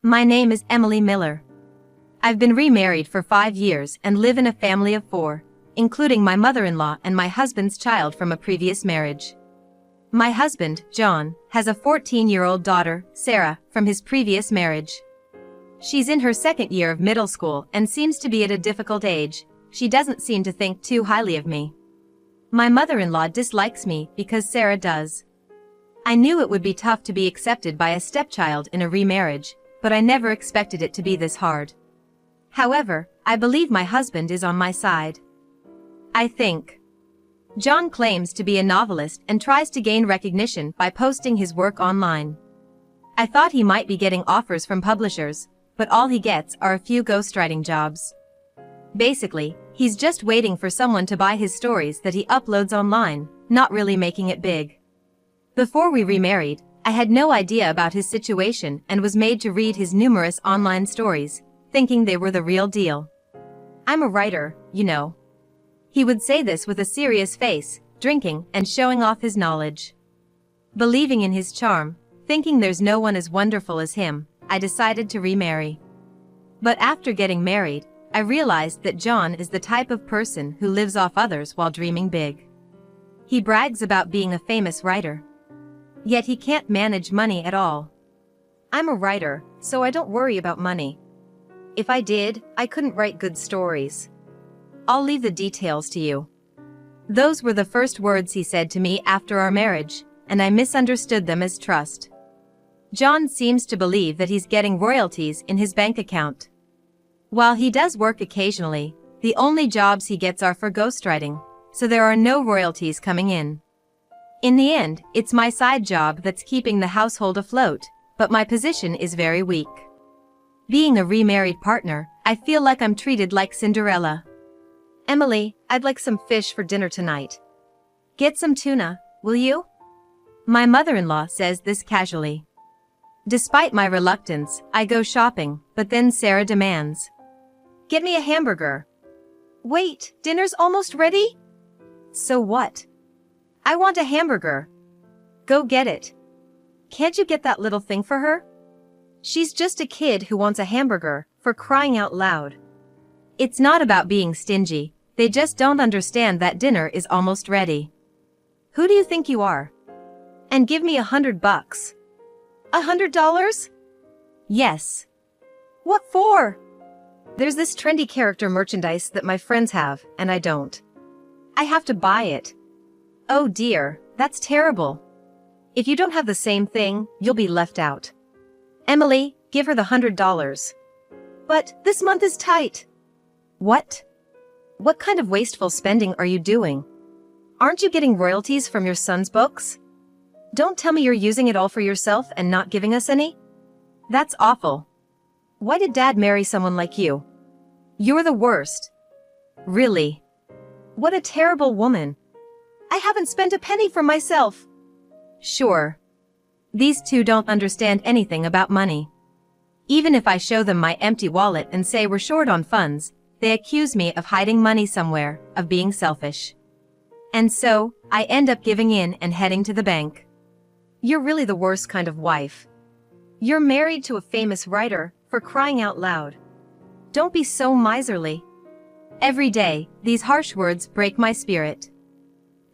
My name is Emily Miller. I've been remarried for 5 years and live in a family of 4, including my mother-in-law and my husband's child from a previous marriage. My husband, John, has a 14-year-old daughter, Sarah, from his previous marriage. She's in her second year of middle school and seems to be at a difficult age. She doesn't seem to think too highly of me. My mother-in-law dislikes me because Sarah does. I knew it would be tough to be accepted by a stepchild in a remarriage, but I never expected it to be this hard. However, I believe my husband is on my side. I think. John claims to be a novelist and tries to gain recognition by posting his work online. I thought he might be getting offers from publishers, but all he gets are a few ghostwriting jobs. Basically, he's just waiting for someone to buy his stories that he uploads online, not really making it big. Before we remarried, I had no idea about his situation and was made to read his numerous online stories, thinking they were the real deal. I'm a writer, you know. He would say this with a serious face, drinking and showing off his knowledge. Believing in his charm, thinking there's no one as wonderful as him, I decided to remarry. But after getting married, I realized that John is the type of person who lives off others while dreaming big. He brags about being a famous writer. Yet he can't manage money at all. I'm a writer, so I don't worry about money. If I did, I couldn't write good stories. I'll leave the details to you. Those were the first words he said to me after our marriage, and I misunderstood them as trust. John seems to believe that he's getting royalties in his bank account. While he does work occasionally, the only jobs he gets are for ghostwriting, so there are no royalties coming in. In the end, it's my side job that's keeping the household afloat, but my position is very weak. Being a remarried partner, I feel like I'm treated like Cinderella. Emily, I'd like some fish for dinner tonight. Get some tuna, will you? My mother-in-law says this casually. Despite my reluctance, I go shopping, but then Sarah demands. Get me a hamburger. Wait, dinner's almost ready? So what? I want a hamburger. Go get it. Can't you get that little thing for her? She's just a kid who wants a hamburger, for crying out loud. It's not about being stingy, they just don't understand that dinner is almost ready. Who do you think you are? And give me $100. $100? Yes. What for? There's this trendy character merchandise that my friends have, and I don't. I have to buy it. Oh dear, that's terrible. If you don't have the same thing, you'll be left out. Emily, give her the $100. But this month is tight. What? What kind of wasteful spending are you doing? Aren't you getting royalties from your son's books? Don't tell me you're using it all for yourself and not giving us any? That's awful. Why did Dad marry someone like you? You're the worst. Really? What a terrible woman. I haven't spent a penny for myself. Sure. These two don't understand anything about money. Even if I show them my empty wallet and say we're short on funds, they accuse me of hiding money somewhere, of being selfish. And so, I end up giving in and heading to the bank. You're really the worst kind of wife. You're married to a famous writer, for crying out loud. Don't be so miserly. Every day, these harsh words break my spirit.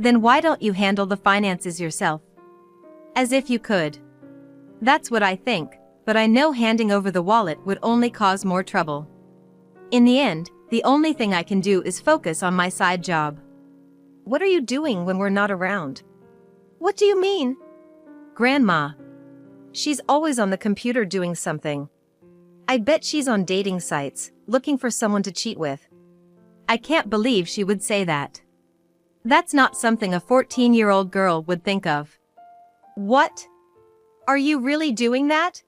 Then why don't you handle the finances yourself? As if you could. That's what I think, but I know handing over the wallet would only cause more trouble. In the end, the only thing I can do is focus on my side job. What are you doing when we're not around? What do you mean? Grandma. She's always on the computer doing something. I bet she's on dating sites, looking for someone to cheat with. I can't believe she would say that. That's not something a 14-year-old girl would think of. What? Are you really doing that?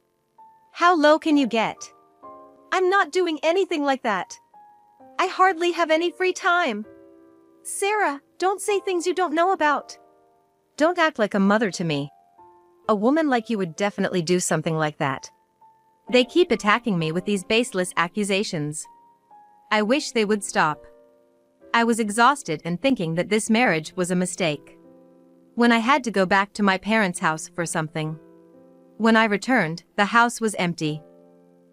How low can you get? I'm not doing anything like that. I hardly have any free time. Sarah, don't say things you don't know about. Don't act like a mother to me. A woman like you would definitely do something like that. They keep attacking me with these baseless accusations. I wish they would stop. I was exhausted and thinking that this marriage was a mistake. When I had to go back to my parents' house for something. When I returned, the house was empty.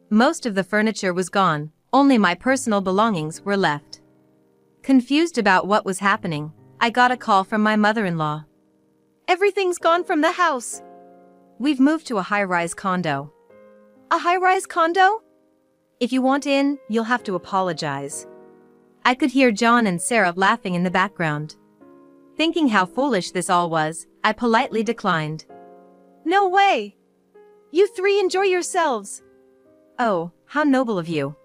Most of the furniture was gone, only my personal belongings were left. Confused about what was happening, I got a call from my mother-in-law. "Everything's gone from the house. We've moved to a high-rise condo." "A high-rise condo? If you want in, you'll have to apologize." I could hear John and Sarah laughing in the background. Thinking how foolish this all was, I politely declined. "No way! You three enjoy yourselves." "Oh, how noble of you."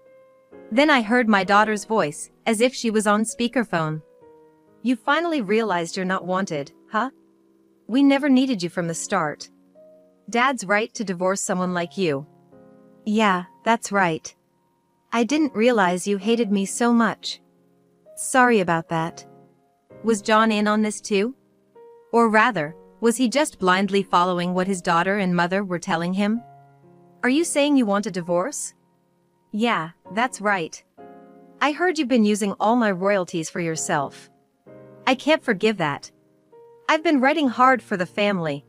Then I heard my daughter's voice, as if she was on speakerphone. "You finally realized you're not wanted, huh? We never needed you from the start. Dad's right to divorce someone like you." "Yeah, that's right. I didn't realize you hated me so much. Sorry about that." Was John in on this too? Or rather, was he just blindly following what his daughter and mother were telling him? "Are you saying you want a divorce?" "Yeah, that's right. I heard you've been using all my royalties for yourself. I can't forgive that. I've been writing hard for the family.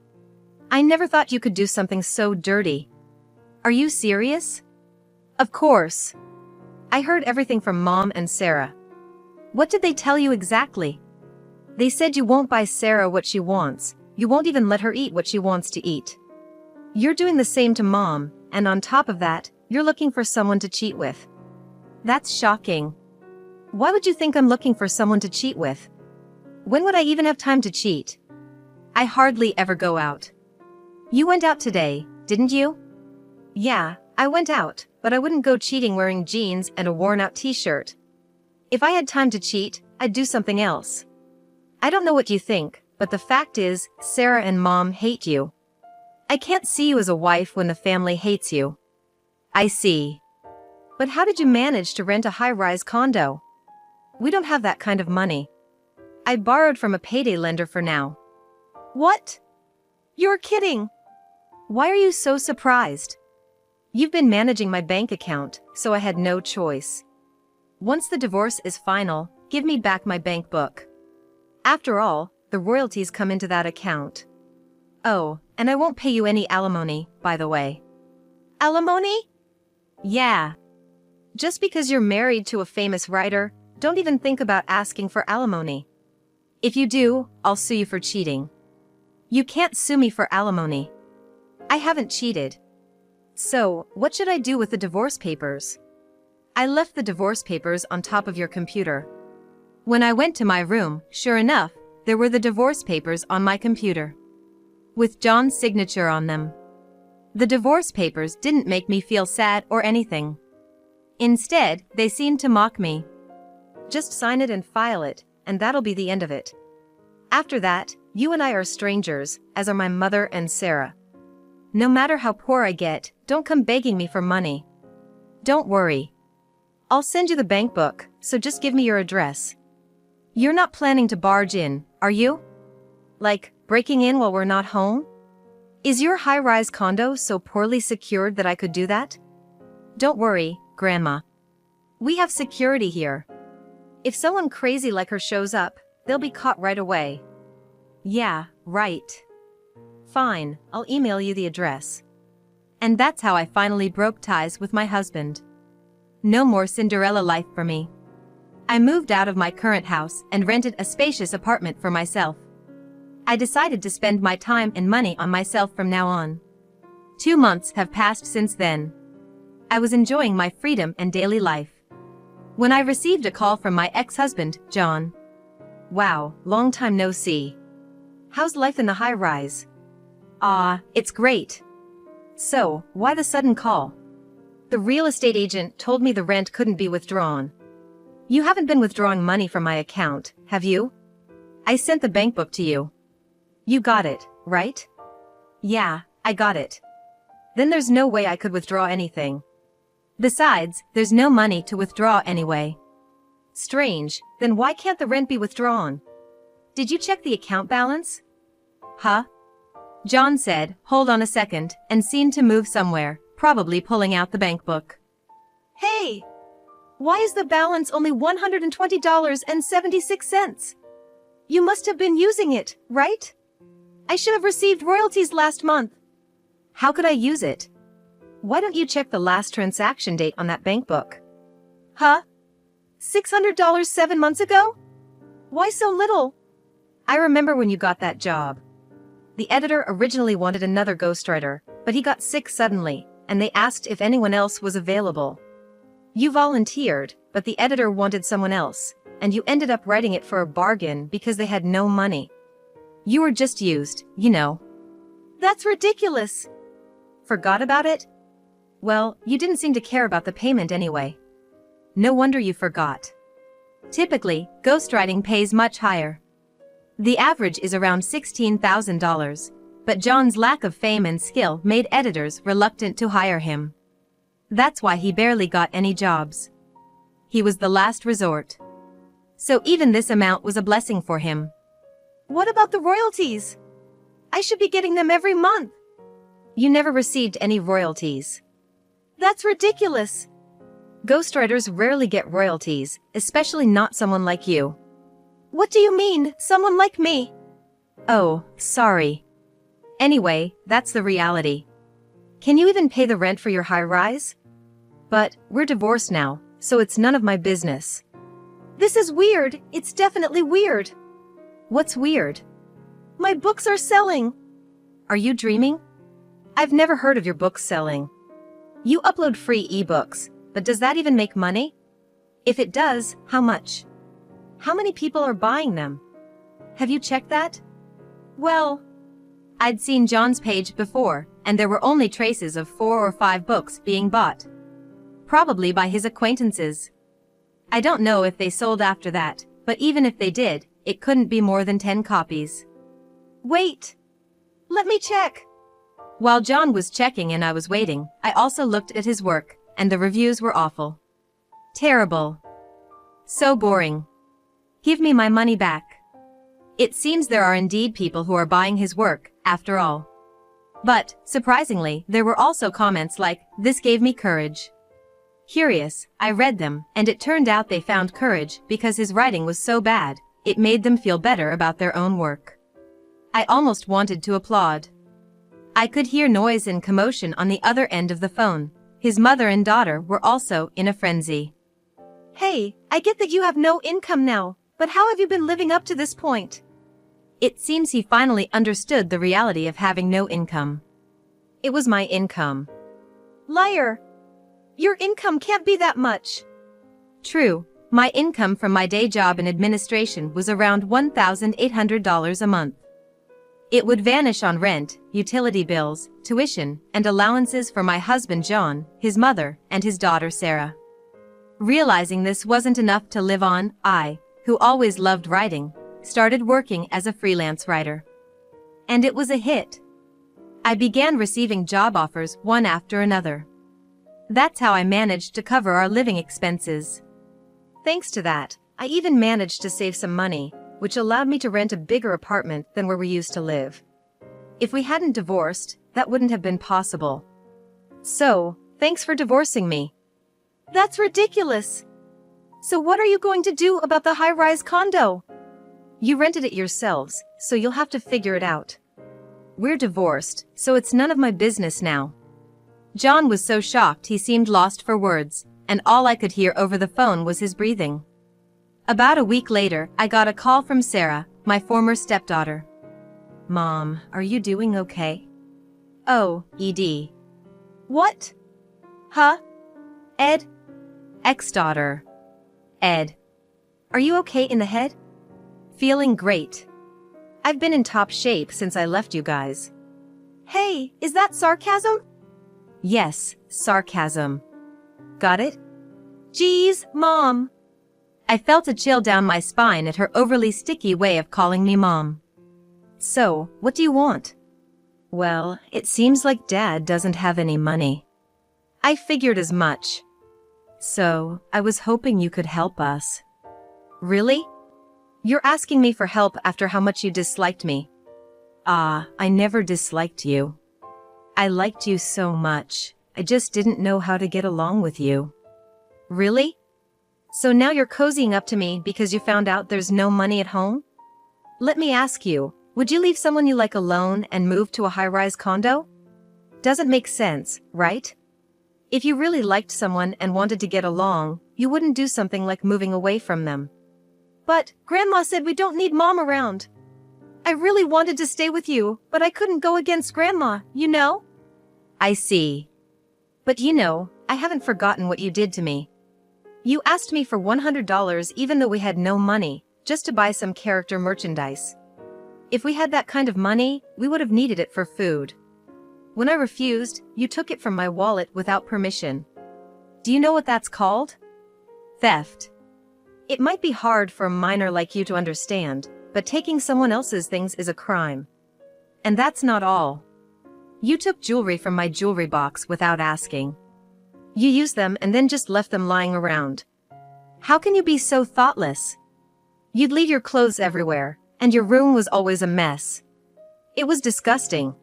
I never thought you could do something so dirty." "Are you serious?" "Of course. I heard everything from Mom and Sarah." "What did they tell you exactly?" "They said you won't buy Sarah what she wants, you won't even let her eat what she wants to eat. You're doing the same to Mom, and on top of that, you're looking for someone to cheat with." "That's shocking. Why would you think I'm looking for someone to cheat with? When would I even have time to cheat? I hardly ever go out." "You went out today, didn't you?" "Yeah, I went out, but I wouldn't go cheating wearing jeans and a worn-out t-shirt. If I had time to cheat, I'd do something else. I don't know what you think, but the fact is, Sarah and Mom hate you. I can't see you as a wife when the family hates you." "I see. But how did you manage to rent a high-rise condo? We don't have that kind of money. I borrowed from a payday lender for now." "What? You're kidding. Why are you so surprised?" "You've been managing my bank account, so I had no choice. Once the divorce is final, give me back my bank book. After all, the royalties come into that account. Oh, and I won't pay you any alimony, by the way." "Alimony?" "Yeah. Just because you're married to a famous writer, don't even think about asking for alimony. If you do, I'll sue you for cheating." "You can't sue me for alimony. I haven't cheated." "So, what should I do with the divorce papers?" "I left the divorce papers on top of your computer." When I went to my room, sure enough, there were the divorce papers on my computer, with John's signature on them. The divorce papers didn't make me feel sad or anything. Instead, they seemed to mock me. "Just sign it and file it, and that'll be the end of it. After that, you and I are strangers, as are my mother and Sarah. No matter how poor I get, don't come begging me for money. Don't worry. I'll send you the bank book, so just give me your address. You're not planning to barge in, are you? Like, breaking in while we're not home? Is your high-rise condo so poorly secured that I could do that?" "Don't worry, Grandma. We have security here. If someone crazy like her shows up, they'll be caught right away." "Yeah, right. Fine, I'll email you the address." And that's how I finally broke ties with my husband. No more Cinderella life for me. I moved out of my current house and rented a spacious apartment for myself. I decided to spend my time and money on myself from now on. 2 months have passed since then. I was enjoying my freedom and daily life when I received a call from my ex-husband, John. "Wow, long time no see. How's life in the high-rise?" "Ah, it's great." "So, why the sudden call?" "The real estate agent told me the rent couldn't be withdrawn." "You haven't been withdrawing money from my account, have you? I sent the bank book to you. You got it, right?" "Yeah, I got it." "Then there's no way I could withdraw anything. Besides, there's no money to withdraw anyway." "Strange, then why can't the rent be withdrawn? Did you check the account balance?" "Huh?" John said, "Hold on a second," and seemed to move somewhere, probably pulling out the bank book. "Hey! Why is the balance only $120.76? You must have been using it, right? I should have received royalties last month." "How could I use it?" Why don't you check the last transaction date on that bank book? Huh? $600 7 months ago? Why so little? I remember when you got that job. The editor originally wanted another ghostwriter, but he got sick suddenly, and they asked if anyone else was available. You volunteered, but the editor wanted someone else, and you ended up writing it for a bargain because they had no money. You were just used, you know. That's ridiculous. Forgot about it? Well, you didn't seem to care about the payment anyway. No wonder you forgot. Typically, ghostwriting pays much higher. The average is around $16,000, but John's lack of fame and skill made editors reluctant to hire him. That's why he barely got any jobs. He was the last resort. So even this amount was a blessing for him. What about the royalties? I should be getting them every month. You never received any royalties. That's ridiculous. Ghostwriters rarely get royalties, especially not someone like you. What do you mean, someone like me? Oh, sorry. Anyway, that's the reality. Can you even pay the rent for your high-rise? But we're divorced now, so it's none of my business. This is weird. It's definitely weird. What's weird? My books are selling. Are you dreaming? I've never heard of your books selling. You upload free ebooks, but does that even make money? If it does, how much? How many people are buying them? Have you checked that? Well, I'd seen John's page before, and there were only traces of 4 or 5 books being bought. Probably by his acquaintances. I don't know if they sold after that, but even if they did, it couldn't be more than 10 copies. Wait! Let me check! While John was checking and I was waiting, I also looked at his work, and the reviews were awful. Terrible. So boring. Give me my money back. It seems there are indeed people who are buying his work, after all. But, surprisingly, there were also comments like, "This gave me courage." Curious, I read them, and it turned out they found courage because his writing was so bad, it made them feel better about their own work. I almost wanted to applaud. I could hear noise and commotion on the other end of the phone. His mother and daughter were also in a frenzy. Hey, I get that you have no income now, but how have you been living up to this point? It seems he finally understood the reality of having no income. It was my income. Liar! Your income can't be that much. True, my income from my day job in administration was around $1,800 a month. It would vanish on rent, utility bills, tuition, and allowances for my husband John, his mother, and his daughter Sarah. Realizing this wasn't enough to live on, I, who always loved writing, started working as a freelance writer. And it was a hit. I began receiving job offers one after another. That's how I managed to cover our living expenses. Thanks to that, I even managed to save some money, which allowed me to rent a bigger apartment than where we used to live. If we hadn't divorced, that wouldn't have been possible. So, thanks for divorcing me. That's ridiculous. So what are you going to do about the high-rise condo? You rented it yourselves, so you'll have to figure it out. We're divorced, so it's none of my business now. John was so shocked he seemed lost for words, and all I could hear over the phone was his breathing. About a week later, I got a call from Sarah, my former stepdaughter. Mom, are you doing okay? Oh, Ed. What? Huh? Ed? Ex-daughter. Ed. Are you okay in the head? Feeling great. I've been in top shape since I left you guys. Hey, is that sarcasm? Yes, sarcasm. Got it? Geez, Mom. I felt a chill down my spine at her overly sticky way of calling me Mom. So, what do you want? Well, it seems like Dad doesn't have any money. I figured as much. So, I was hoping you could help us. Really? You're asking me for help after how much you disliked me. I never disliked you. I liked you so much, I just didn't know how to get along with you. Really? So now you're cozying up to me because you found out there's no money at home? Let me ask you, would you leave someone you like alone and move to a high-rise condo? Doesn't make sense, right? If you really liked someone and wanted to get along, you wouldn't do something like moving away from them. But Grandma said we don't need Mom around. I really wanted to stay with you, but I couldn't go against Grandma, you know? I see. But I haven't forgotten what you did to me. You asked me for $100 even though we had no money, just to buy some character merchandise. If we had that kind of money, we would have needed it for food. When I refused, you took it from my wallet without permission. Do you know what that's called? Theft. It might be hard for a minor like you to understand, but taking someone else's things is a crime. And that's not all. You took jewelry from my jewelry box without asking. You used them and then just left them lying around. How can you be so thoughtless? You'd leave your clothes everywhere, and your room was always a mess. It was disgusting.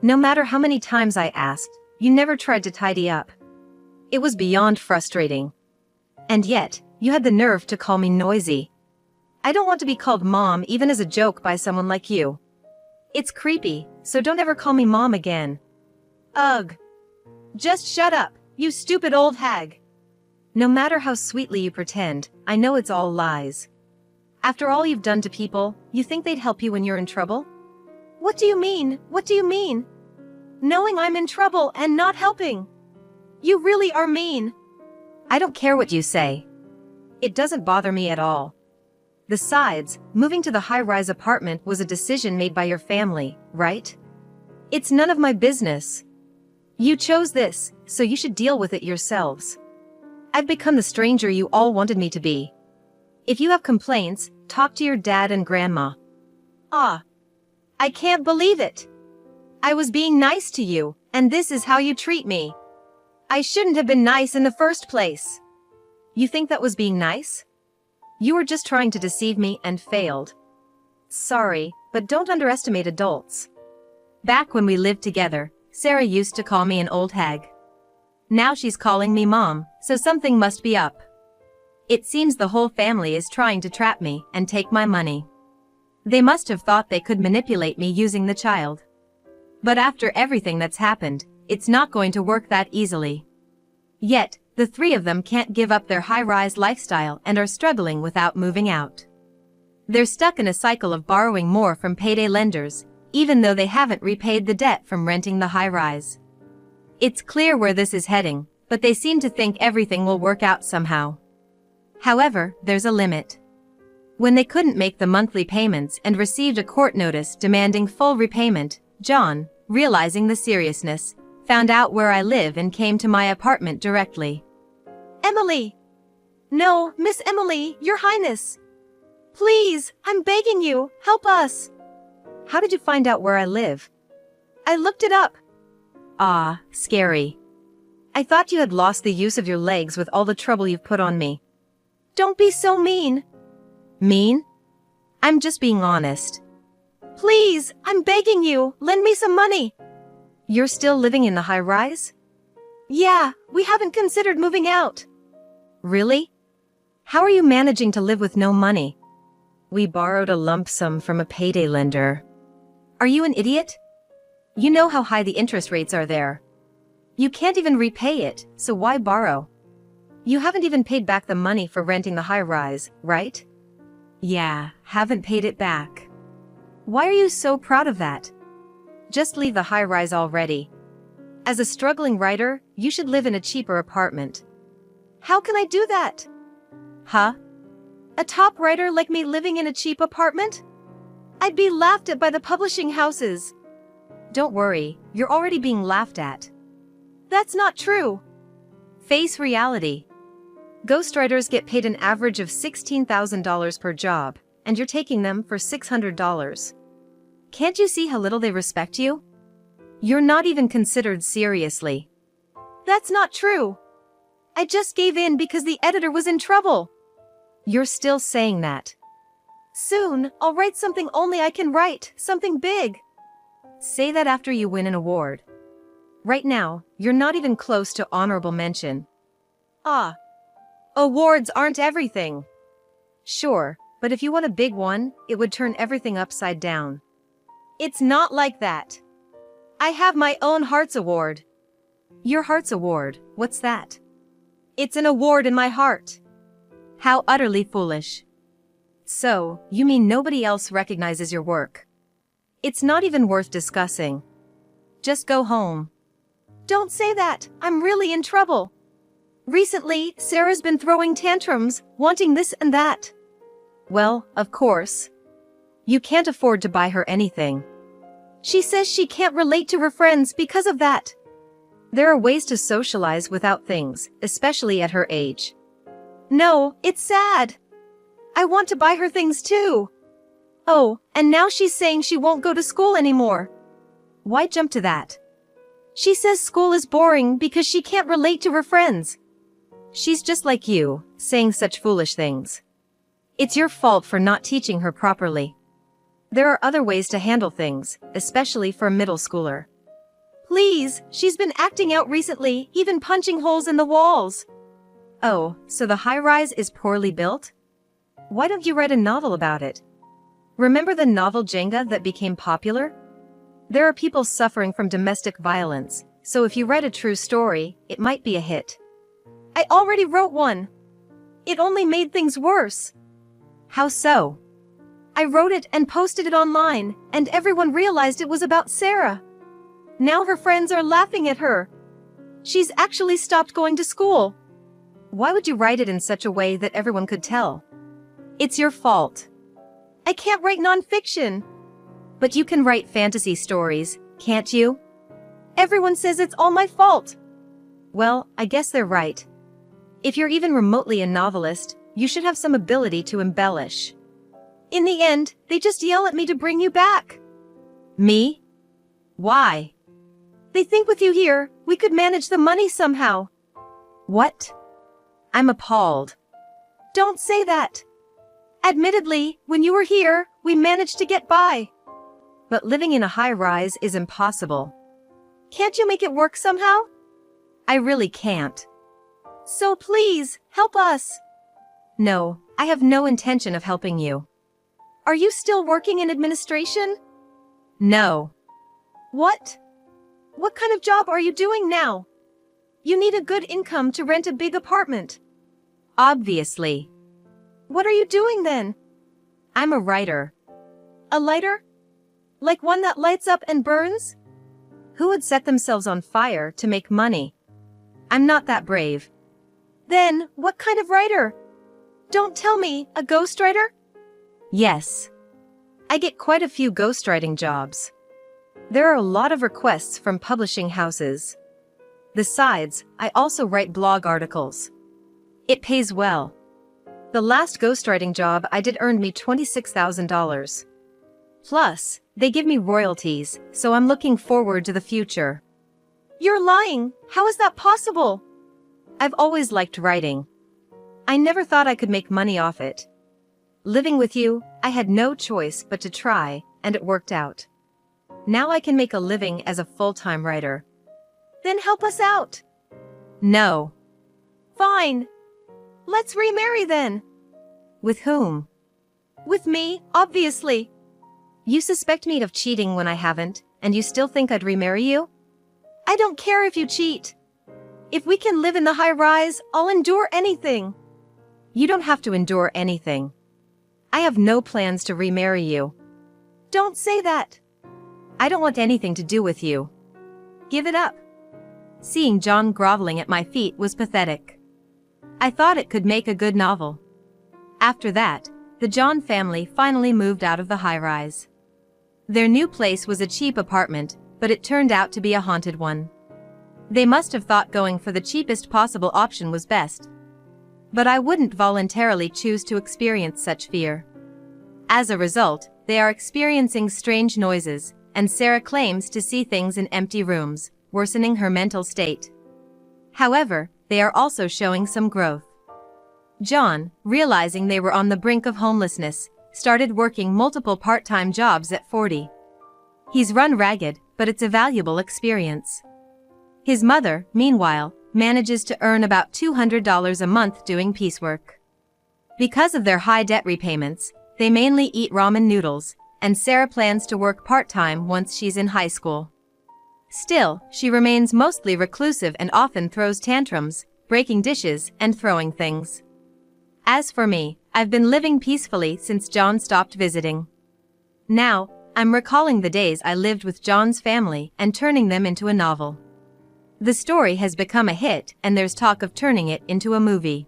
No matter how many times I asked, you never tried to tidy up. It was beyond frustrating. And yet, you had the nerve to call me noisy. I don't want to be called Mom even as a joke by someone like you. It's creepy, so don't ever call me Mom again. Ugh. Just shut up, you stupid old hag. No matter how sweetly you pretend, I know it's all lies. After all you've done to people, you think they'd help you when you're in trouble? What do you mean? What do you mean? Knowing I'm in trouble and not helping. You really are mean. I don't care what you say. It doesn't bother me at all. Besides, moving to the high-rise apartment was a decision made by your family, right? It's none of my business. You chose this, so you should deal with it yourselves. I've become the stranger you all wanted me to be. If you have complaints, talk to your dad and Grandma. Ah. I can't believe it. I was being nice to you, and this is how you treat me. I shouldn't have been nice in the first place. You think that was being nice? You were just trying to deceive me and failed. Sorry, but don't underestimate adults. Back when we lived together, Sarah used to call me an old hag. Now she's calling me Mom, so something must be up. It seems the whole family is trying to trap me and take my money. They must have thought they could manipulate me using the child. But after everything that's happened, it's not going to work that easily. Yet, the three of them can't give up their high-rise lifestyle and are struggling without moving out. They're stuck in a cycle of borrowing more from payday lenders, even though they haven't repaid the debt from renting the high-rise. It's clear where this is heading, but they seem to think everything will work out somehow. However, there's a limit. When they couldn't make the monthly payments and received a court notice demanding full repayment, John, realizing the seriousness, found out where I live and came to my apartment directly. Emily! No, Miss Emily, Your Highness! Please, I'm begging you, help us! How did you find out where I live? I looked it up. Ah, scary. I thought you had lost the use of your legs with all the trouble you've put on me. Don't be so mean. Mean? I'm just being honest. Please, I'm begging you, lend me some money. You're still living in the high-rise? Yeah, we haven't considered moving out. Really? How are you managing to live with no money? We borrowed a lump sum from a payday lender. Are you an idiot? You know how high the interest rates are there. You can't even repay it, so why borrow? You haven't even paid back the money for renting the high-rise, right? Yeah, haven't paid it back. Why are you so proud of that? Just leave the high-rise already. As a struggling writer, you should live in a cheaper apartment. How can I do that? Huh? A top writer like me living in a cheap apartment? I'd be laughed at by the publishing houses. Don't worry, you're already being laughed at. That's not true. Face reality. Ghostwriters get paid an average of $16,000 per job, and you're taking them for $600. Can't you see how little they respect you? You're not even considered seriously. That's not true. I just gave in because the editor was in trouble. You're still saying that. Soon, I'll write something only I can write, something big. Say that after you win an award. Right now, you're not even close to honorable mention. Ah. Awards aren't everything. Sure, but if you won a big one, it would turn everything upside down. It's not like that. I have my own Hearts Award. Your heart's award, what's that? It's an award in my heart. How utterly foolish. So, you mean nobody else recognizes your work? It's not even worth discussing. Just go home. Don't say that, I'm really in trouble. Recently, Sarah's been throwing tantrums, wanting this and that. Well, of course. You can't afford to buy her anything. She says she can't relate to her friends because of that. There are ways to socialize without things, especially at her age. No, it's sad. I want to buy her things too. Oh, and now she's saying she won't go to school anymore. Why jump to that? She says school is boring because she can't relate to her friends. She's just like you, saying such foolish things. It's your fault for not teaching her properly. There are other ways to handle things, especially for a middle schooler. Please, she's been acting out recently, even punching holes in the walls. Oh, so the high-rise is poorly built? Why don't you write a novel about it? Remember the novel Jenga that became popular? There are people suffering from domestic violence, so if you write a true story, it might be a hit. I already wrote one. It only made things worse. How so? I wrote it and posted it online, and everyone realized it was about Sarah. Now her friends are laughing at her. She's actually stopped going to school. Why would you write it in such a way that everyone could tell? It's your fault. I can't write nonfiction. But you can write fantasy stories, can't you? Everyone says it's all my fault. Well, I guess they're right. If you're even remotely a novelist, you should have some ability to embellish. In the end, they just yell at me to bring you back. Me? Why? They think with you here, we could manage the money somehow. What? I'm appalled. Don't say that. Admittedly, when you were here, we managed to get by. But living in a high-rise is impossible. Can't you make it work somehow? I really can't. So please, help us. No, I have no intention of helping you. Are you still working in administration? No. What? What kind of job are you doing now? You need a good income to rent a big apartment. Obviously. What are you doing then? I'm a writer. A lighter? Like one that lights up and burns? Who would set themselves on fire to make money? I'm not that brave. Then, what kind of writer? Don't tell me, a ghostwriter? Yes. I get quite a few ghostwriting jobs. There are a lot of requests from publishing houses. Besides, I also write blog articles. It pays well. The last ghostwriting job I did earned me $26,000. Plus, they give me royalties, so I'm looking forward to the future. You're lying! How is that possible? I've always liked writing. I never thought I could make money off it. Living with you, I had no choice but to try, and it worked out. Now I can make a living as a full-time writer. Then help us out. No. Fine. Let's remarry then. With whom? With me, obviously. You suspect me of cheating when I haven't, and you still think I'd remarry you? I don't care if you cheat. If we can live in the high-rise, I'll endure anything. You don't have to endure anything. I have no plans to remarry you. Don't say that. I don't want anything to do with you. Give it up. Seeing John groveling at my feet was pathetic. I thought it could make a good novel. After that, the John family finally moved out of the high-rise. Their new place was a cheap apartment, but it turned out to be a haunted one. They must have thought going for the cheapest possible option was best. But I wouldn't voluntarily choose to experience such fear. As a result, they are experiencing strange noises, and Sarah claims to see things in empty rooms, worsening her mental state. However, they are also showing some growth. John, realizing they were on the brink of homelessness, started working multiple part-time jobs at 40. He's run ragged, but it's a valuable experience. His mother, meanwhile, manages to earn about $200 a month doing piecework. Because of their high debt repayments, they mainly eat ramen noodles, and Sarah plans to work part-time once she's in high school. Still, she remains mostly reclusive and often throws tantrums, breaking dishes and throwing things. As for me, I've been living peacefully since John stopped visiting. Now, I'm recalling the days I lived with John's family and turning them into a novel. The story has become a hit and there's talk of turning it into a movie.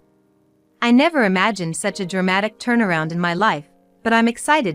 I never imagined such a dramatic turnaround in my life, but I'm excited